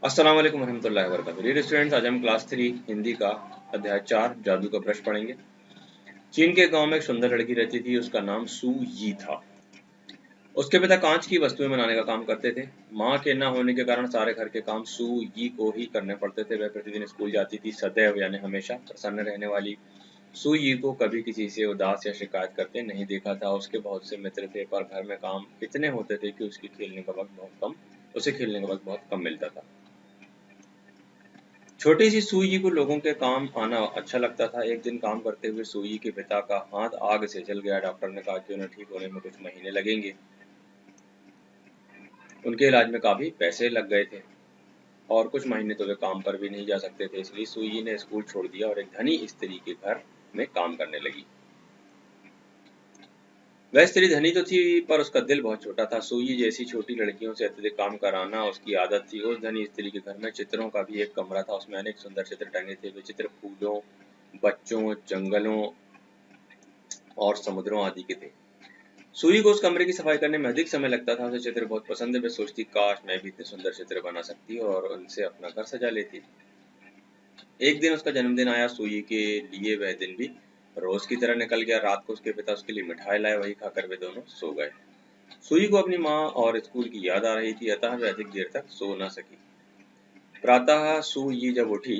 अस्सलाम वालेकुम रहमतुल्लाहि व बरकातुहू। डियर स्टूडेंट्स, आज हम क्लास 3 हिंदी का अध्याय 4 जादू का ब्रश पढ़ेंगे। चीन के गांव में एक सुंदर लड़की रहती थी। उसका नाम सू यी था। उसके पिता कांच की वस्तुएं बनाने का काम करते थे। माँ के न होने के कारण सारे घर के काम सू यी को ही करने पड़ते थे। वह प्रतिदिन स्कूल जाती थी। सदैव यानी हमेशा प्रसन्न रहने वाली सू यी को कभी किसी से उदास या शिकायत करते नहीं देखा था। उसके बहुत से मित्र थे, पर घर में काम इतने होते थे कि उसे खेलने का वक्त बहुत कम मिलता था। छोटी सी सुई को लोगों के काम आना अच्छा लगता था। एक दिन काम करते हुए सुई के पिता का हाथ आग से जल गया। डॉक्टर ने कहा कि उन्हें ठीक होने में कुछ महीने लगेंगे। उनके इलाज में काफी पैसे लग गए थे और कुछ महीने तो वे काम पर भी नहीं जा सकते थे। इसलिए सुई ने स्कूल छोड़ दिया और एक धनी स्त्री के घर में काम करने लगी। वह स्त्री धनी तो थी, पर उसका दिल बहुत छोटा था। सुई जैसी छोटी लड़कियों से अत्यधिक काम कराना उसकी आदत थी। उस धनी स्त्री के घर में चित्रों का भी एक कमरा था। उसमें अनेक सुंदर चित्र टंगे थे। वे चित्र फूलों, बच्चों, जंगलों और समुद्रों आदि के थे। सुई को उस कमरे की सफाई करने में अधिक समय लगता था। उसे चित्र बहुत पसंद है। वे सोचती, काश मैं भी इतने सुंदर चित्र बना सकती और उनसे अपना घर सजा लेती। एक दिन उसका जन्मदिन आया। सुई के लिए वह दिन भी रोज की तरह निकल गया। रात को उसके पिता उसके लिए मिठाई लाए। वही खाकर वे दोनों सो गए। सुई को अपनी माँ और स्कूल की याद आ रही थी, अतः वह अधिक देर तक सो न सकी। प्रातः सुई जब उठी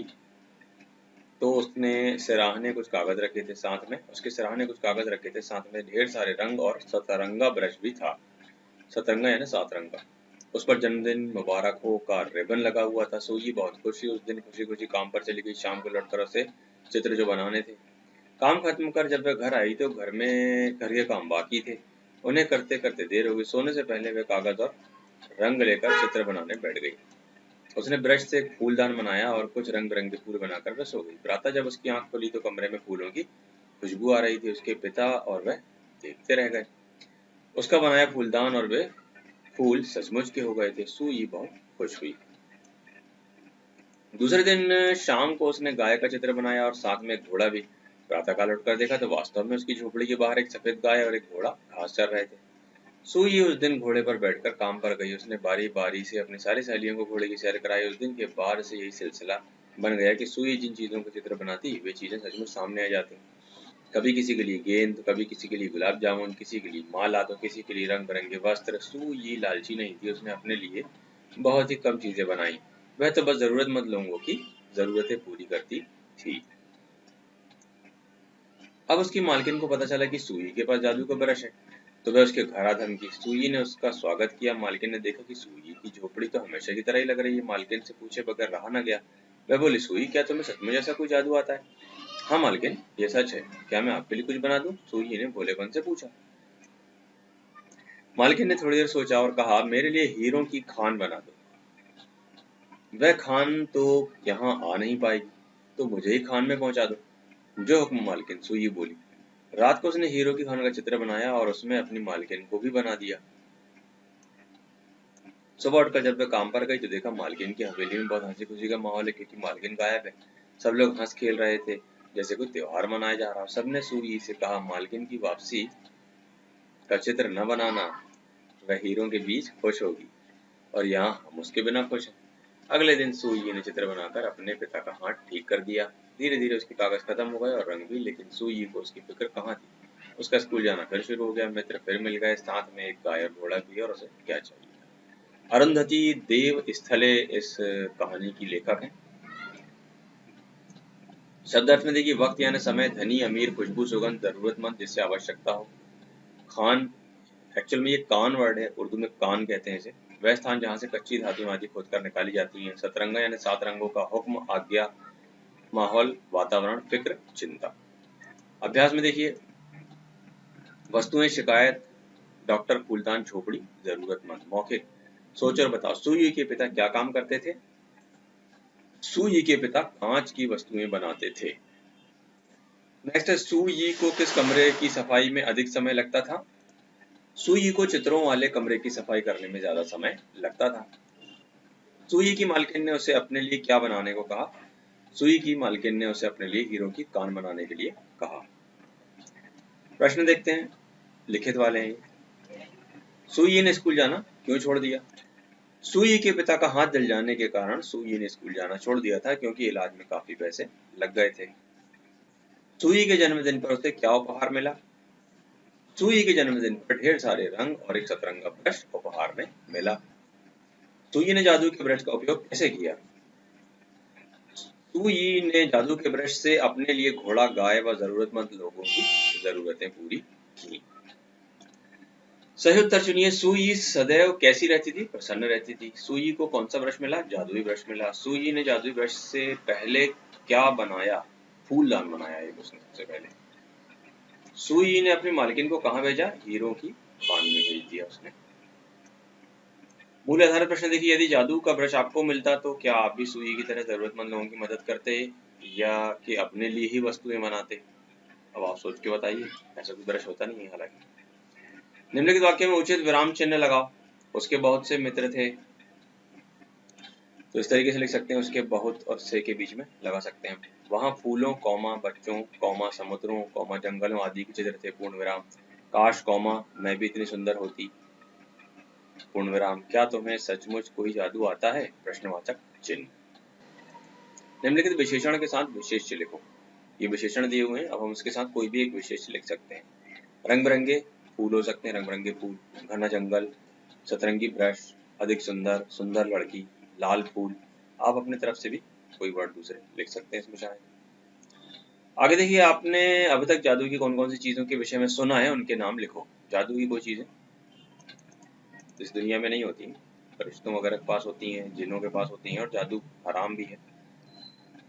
तो उसके सिरहाने कुछ कागज रखे थे। साथ में ढेर सारे रंग और सतरंगा ब्रश भी था। सतरंगा यानी 7 रंग का। उस पर जन्मदिन मुबारक हो का रिबन लगा हुआ था। सुई बहुत खुश हुई। उस दिन खुशी खुशी काम पर चली गई। शाम को लौटकर उसे चित्र जो बनाने थे, काम खत्म कर जब वह घर आई तो घर के काम बाकी थे। उन्हें करते करते देर हो गई। सोने से पहले वह कागज और रंग लेकर चित्र बनाने बैठ गई। उसने ब्रश से एक फूलदान बनाया और कुछ रंग बिरंगे फूल बनाकर वह सो गई। प्रातः जब उसकी आंख खुली तो कमरे में फूलों की खुशबू आ रही थी। उसके पिता और वह देखते रह गए। उसका बनाया फूलदान और वे फूल सचमुच के हो गए थे। सुई बहुत खुश हुई। दूसरे दिन शाम को उसने गाय का चित्र बनाया और साथ में एक घोड़ा भी। प्रातःकाल उठकर देखा तो वास्तव में उसकी झोपड़ी के बाहर एक सफेद गाय और एक घोड़ा घास चर रहे थे। सुई उस दिन घोड़े पर बैठकर काम पर गई। उसने बारी बारी से अपनी सारी सहेलियों को घोड़े की सैर कराई। उस दिन के बाद से यही सिलसिला बन गया कि सुई जिन चीजों का चित्र बनाती वे चीजें सचमुच सामने आ जाती। कभी किसी के लिए गेंद, कभी किसी के लिए गुलाब जामुन, किसी के लिए माला तो किसी के लिए रंग बिरंगे वस्त्र। सुई लालची नहीं थी। उसने अपने लिए बहुत ही कम चीजें बनाई। वह तो बस जरूरतमंद लोगों की जरूरतें पूरी करती थी। अब उसकी मालकिन को पता चला कि सुई के पास जादू का ब्रश है, तो वह उसके घर आ धमकी। सुई ने उसका स्वागत किया। मालकिन ने देखा कि सुई की झोपड़ी तो हमेशा की तरह ही लग रही है। मालकिन से पूछे बगैर रहा न गया। वह बोली, सुई, क्या तुम्हें सच में ऐसा कोई जादू आता है? हाँ मालकिन, ये सच है। क्या मैं आपके लिए कुछ बना दूं? सुई ने भोलेपन से पूछा। मालकिन ने थोड़ी देर सोचा और कहा, मेरे लिए हीरों की खान बना दो। वह खान तो यहाँ आ नहीं पाएगी, तो मुझे ही खान में पहुंचा दो। जो हुक्म मालकिन, सुई बोली। रात को उसने हीरो की खान का चित्र बनाया और उसमें अपनी मालकिन को भी बना दिया। सुबह उठकर जब वह काम पर गई तो देखा मालकिन की हवेली में बहुत हंसी खुशी का माहौल है, क्योंकि मालकिन गायब है। सब लोग हंस खेल रहे थे जैसे कोई त्योहार मनाया जा रहा हो। सबने सुई से कहा, मालकिन की वापसी का चित्र न बनाना, वह हीरो के बीच खुश होगी और यहाँ हम उसके बिना खुश हैं। अगले दिन सुई ने चित्र बनाकर अपने पिता का हाथ ठीक कर दिया। धीरे धीरे उसके कागज खत्म हो गए और रंग भी, लेकिन सुई को उसकी फिक्र कहाँ थी। उसका स्कूल जाना फिर शुरू हो गया। मित्र फिर मिल गए, साथ में एक गाय और घोड़ा भी। और उसे क्या चाहिए? अरुंधति देव स्थले इस कहानी की लेखक है। शब्द अर्थ में देखिए, वक्त यानी समय, धनी, अमीर, खुशबू, सुगंध, जरूरतमंद, जिससे आवश्यकता हो। खान, एक्चुअल में ये कान वर्ड है, उर्दू में कान कहते हैं इसे। वह स्थान जहाँ से कच्ची धातु आदि खोदकर निकाली जाती है। सतरंगा यानी 7 रंगों का हुक्म, आज्ञा, माहौल, वातावरण, फिक्र, चिंता। अभ्यास में देखिए, वस्तुएं, शिकायत, डॉक्टर, फूलदान, झोपड़ी, जरूरतमंद। मौखिक, सोच और बताओ। सुई के पिता क्या काम करते थे? सुई के पिता कांच की वस्तुएं बनाते थे। नेक्स्ट है, सुई को किस कमरे की सफाई में अधिक समय लगता था? सुई को चित्रों वाले कमरे की सफाई करने में ज्यादा समय लगता था। सुई की मालकिन ने उसे अपने लिए क्या बनाने को कहा? सुई की मालकिन ने उसे अपने लिए हीरो की कान बनाने के लिए कहा। प्रश्न देखते हैं, लिखित वाले हैं। सुई ने स्कूल जाना क्यों छोड़ दिया? सुई के पिता का हाथ जल जाने के कारण सुई ने स्कूल जाना छोड़ दिया था क्योंकि इलाज में काफी पैसे लग गए थे। सुई के जन्मदिन पर उसे क्या उपहार मिला? सुई के जन्मदिन पर ढेर सारे रंग और एक सतरंगा ब्रश उपहार में मिला। सुई ने जादू के ब्रश का उपयोग कैसे किया? सुई ने जादू के ब्रश से अपने लिए घोड़ा, गाय व जरूरतमंद लोगों की जरूरतें पूरी की। सही उत्तर चुनिए। सुई सदैव कैसी रहती थी? प्रसन्न रहती थी। सुई को कौन सा ब्रश मिला? जादुई ब्रश मिला। सुई ने जादुई ब्रश से पहले क्या बनाया? फूलदान बनाया एक उसने सबसे पहले। सुई ने अपनी मालकिन को कहाँ भेजा? हीरो की खान में भेज दिया उसने। मूल्य आधारित प्रश्न देखिए, यदि जादू का ब्रश आपको मिलता तो क्या आप भी सुई की तरह जरूरतमंद लोगों की मदद करते या कि अपने लिए ही वस्तुएं बनाते? अब आप सोच के बताइए, ऐसा कोई ब्रश होता नहीं है हालांकि। निम्नलिखित वाक्य में उचित विराम चिन्ह लगाओ। उसके बहुत से मित्र थे, तो इस तरीके से लिख सकते हैं, उसके बहुत और से के बीच में लगा सकते हैं। वहां फूलों, कौमा बच्चों, कौमा समुद्रों, कौमा जंगलों आदि के चित्र थे, पूर्ण विराम। काश, कौमा मैं भी इतनी सुंदर होती, पूर्ण विराम। क्या तुम्हें सचमुच कोई जादू आता है? प्रश्नवाचक चिन्ह। निम्नलिखित विशेषण के साथ विशेष्य लिखो। ये विशेषण दिए हुए हैं, अब हम इसके साथ कोई भी एक विशेष्य लिख सकते हैं। रंग बिरंगे फूल हो सकते हैं, रंग बिरंगे फूल, घना जंगल, सतरंगी ब्रश, अधिक सुंदर, सुंदर लड़की, लाल फूल। आप अपनी तरफ से भी कोई वर्ड दूसरे लिख सकते हैं इसमें शायद। आगे देखिए, आपने अभी तक जादू की कौन कौन सी चीजों के विषय में सुना है, उनके नाम लिखो। जादू की कोई चीजें इस दुनिया में नहीं होती, फरिश्तों वगैरह के पास होती हैं, जिन्नों के पास होती हैं, और जादू हराम भी है।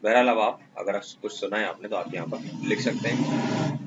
बहरहाल अब आप अगर कुछ सुना है आपने तो आप यहाँ पर लिख सकते हैं।